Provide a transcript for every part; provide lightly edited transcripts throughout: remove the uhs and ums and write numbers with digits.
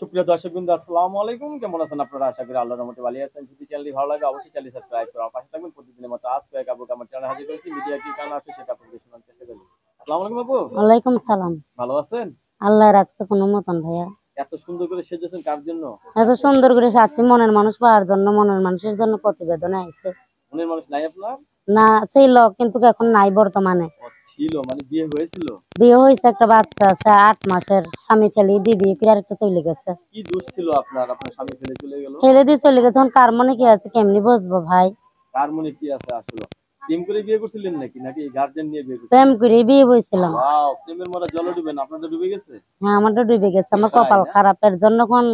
সুপ্রিয় দর্শকবৃন্দ, আসসালামু আলাইকুম। কেমন আছেন আপনারা? আশা করি আল্লাহর রহমতে ভালো আছেন। যদি চ্যানেলটি ভালো লাগে অবশ্যই চ্যানেলটি সাবস্ক্রাইব করে আমার পাশে থাকবেন। প্রতিদিনের মতো আজ কয়েক আপু আমার চ্যানেলে হাজির করেছি। মিডিয়া কি কারণ আছে সেটা আপনাদের শোনার চেষ্টা করি। আসসালামু আলাইকুম আপু, ওয়ালাইকুম সালাম। ভালো আছেন? আল্লাহ রাখছে কোনো মতন ভাইয়া। এত সুন্দর করে সেজেছেন কার জন্য? এত সুন্দর করে সাজছি মনের মানুষ পাওয়ার জন্য, মনের মানুষের জন্য প্রতিবেদন আইছে। মনের মানুষ নাই আপনার? না ছিল, কিন্তু এখন নাই বর্তমানে। ও ছিল, মানে বিয়ে হয়েছিল? বিয়ে হয়েছে, একটা বাচ্চা আছে 8 মাসের। স্বামী ফেলি দিদি ফিরে আরেকটা চলে গেছে। কি দোষ ছিল আপনার? আপনার স্বামী ফেলে চলে গেল? ফেলে দিয়ে চলে গেছে, এখন কার মনে কি আছে কেমনি বুঝবো ভাই। কার মনে কি আছে আসলে? প্রেম করে বিয়ে করছিলেন নাকি নাকি গার্জেন নিয়ে বিয়ে করছিলেন? প্রেম করে বিয়ে হয়েছিলাম। ওয়াও, প্রেমের মধ্যে জলে ডুবেন, আপনাদের ডুবে গেছে? হ্যাঁ, আমারটা ডুবে গেছে, আমার তাই কপাল না? খারাপের জন্য কোন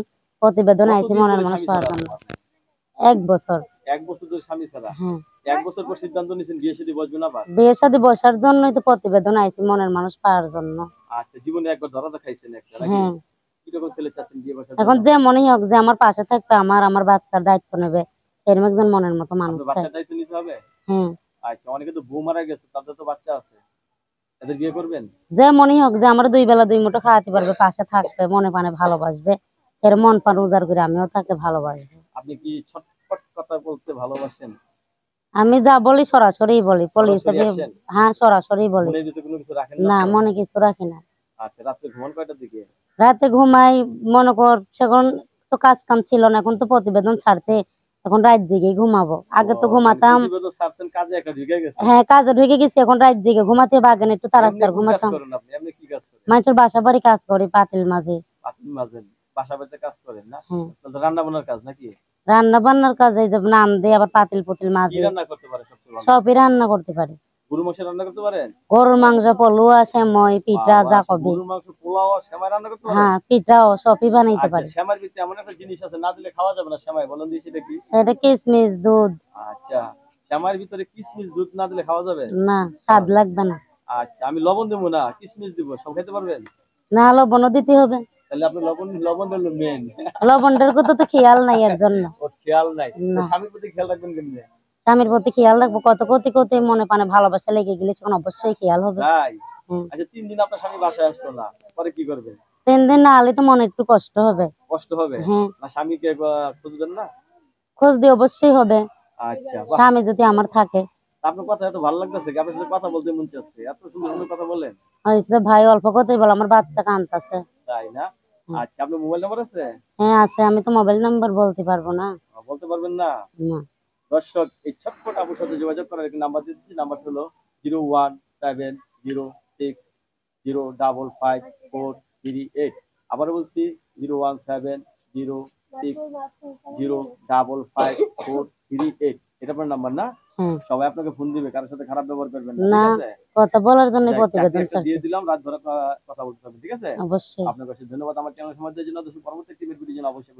প্রতিবেদন আইছে কতদিন মনের ধরে মানুষ স্বামী পাওয়ার ছাড়া জন্য। আছেন আপনি? 1 বছর। 1 বছর ধরে স্বামী ছাড়া? হ্যাঁ। 1 বছর পর সিদ্ধান্ত নিয়েছেন বিয়ে শাদী বসবেন আবার? বিয়ে শাদী বসার জন্যই তো প্রতিবেদন আইছে, মনের মানুষ পাওয়ার জন্য। আচ্ছা, জীবনে একবার ধরা খাইছেন একটা নাকি? হ্যাঁ। কিরকম ছেলে চাচ্ছেন বিয়ে বসার এখন জন্য? যে মনেই হোক যে আমার পাশে থাকবে, আমার বাচ্চার দায়িত্ব নেবে, সেরকম একজন মনের মতো মানুষ আপনার চাই। বাচ্চার দায়িত্ব নিতে হবে? হ্যাঁ। আচ্ছা, অনেকে তো বউ মারা গেছে, তাদের তো বাচ্চা আছে, তাদের বিয়ে করবেন? যে মনেই হোক যে আমার 2 বেলা 2 মুঠো খাওয়াতে পারবে, পাশে থাকবে, মনে প্রাণে ভালোবাসবে, সেরকম মন প্রাণ উজাড় করে আমিও তাকে ভালোবাসবো। আপনি কি ছটফট কথা বলতে ভালোবাসেন? আমি যা বলি সরাসরি বলি, পলি সরাসরি হিসেবে। আসেন? হ্যাঁ, সরাসরি বলি। মনের ভিতরে কোনো কিছু রাখেন না না, তো? মনে কিছু রাখি না। আচ্ছা, রাত্রে ঘুমান কয়টার দিকে? রাতে ঘুমাই, মনে কর সেখন তো কাজ কাম ছিল না, এখন তো প্রতিবেদন ছাড়ছে, এখন রাত জেগে ঘুমাবো। আগে তো মানে ঘুমাতাম। প্রতিবেদন ছাড়ছেন, কাজে একটা ঢুকে গেছেন? হ্যাঁ, কাজে ঢুকে গেছি, এখন রাত জেগে ঘুমাতে বাগেন, একটু এমনি তাড়াতাড়ি কোন কাজ ঘুমাতাম। করেন আপনি? এমনি কি কাজ করেন? মানুষের বাসা বাড়ি কাজ করি পাতিল মাঝে। আপনি মাঝে বাসা বাড়িতে কাজ করেন না? হ্যাঁ। তাহলে রান্না বান্নার কাজ নাকি? রান্না বান্নার কাজে যে নাম দিয়ে আবার পাতিল পুতিল কি মাঝে। রান্না করতে পারে সবচেয়ে ভালো? সবই রান্না করতে পারি। গরু মাংস রান্না করতে পারেন? গরুর মাংস, পলুয়া, সেমই, পিঠা, বাবা, যা কবি। গরুর মাংস, পোলাও আর সেমাই রান্না করতে পারেন? হ্যাঁ, পিঠাও সবই বানাইতে আচ্ছা, পারি। সেমাইয়ের ভিতরে এমন একটা জিনিস আছে না দিলে খাওয়া যাবে না সেমাই, বলেন দিই সেটা কি? সেটা কিশমিশ, দুধ। আচ্ছা, সেমাইয়ের ভিতরে কিশমিশ দুধ না দিলে খাওয়া যাবে? না, স্বাদ লাগবে না। আচ্ছা, আমি লবণ দেবো না, কিশমিশ দিব, সব খেতে পারবেন? না, লবণও দিতে হবে। তাহলে আপনি লবণ লবণ হলো মেন। লবণটার কথা তো খেয়াল নাই এর জন্য। ও খেয়াল নাই তো? না, স্বামীর প্রতি খেয়াল রাখবেন কেমনে? স্বামীর প্রতি খেয়াল রাখবো, কত ক্ষতি ক্ষতি মনে প্রাণে ভালোবাসা লেগে গেলে সেখন অবশ্যই খেয়াল হবে। তাই? হ্যাঁ। আচ্ছা, 3 দিন আপনার স্বামী বাসায় আসলো না, পরে কি করবেন? 3 দিন না হলে তো মনে একটু কষ্ট হবে। কষ্ট হবে? হ্যাঁ। না স্বামীকে খুঁজবেন না? খোঁজ দিয়ে অবশ্যই হবে, আচ্ছা, বাহ। স্বামী যদি আমার থাকে। আপনার কথা এত ভালো লাগতেছে, আপনার সাথে কথা বলতে মন চাচ্ছে, এত সুন্দর সুন্দর কথা বলেন। হয়েছে ভাই, অল্প কথাই বল, আমার বাচ্চা কাঁদতাছে। তাই না? আচ্ছা, আপনার মোবাইল নাম্বার আছে? হ্যাঁ আছে, আমি তো মোবাইল নাম্বার বলতে পারবো না। বলতে পারবেন না? না। দর্শক, এই ছটফট আপুর সাথে যোগাযোগ করার একটি নাম্বার দিচ্ছি। নাম্বার হলো 01706055438। আবার বলছি 01706055438। এটা আপনার নাম্বার না? হ্যাঁ। সবাই আপনাকে ফোন দিবে, কারোর সাথে খারাপ ব্যবহার করবেন না, না, ঠিক আছে? কথা বলার জন্য চাকরি প্রতিবেদন একটা দিয়ে ছাড়ছি। দিলাম, রাত ভরা কথা বলতে হবে, ঠিক আছে? অবশ্যই। আপনার কাছে ধন্যবাদ আমার চ্যানেল সময় দেওয়ার জন্য। পরবর্তী টিমের ভিডিও জন্য অবশ্যই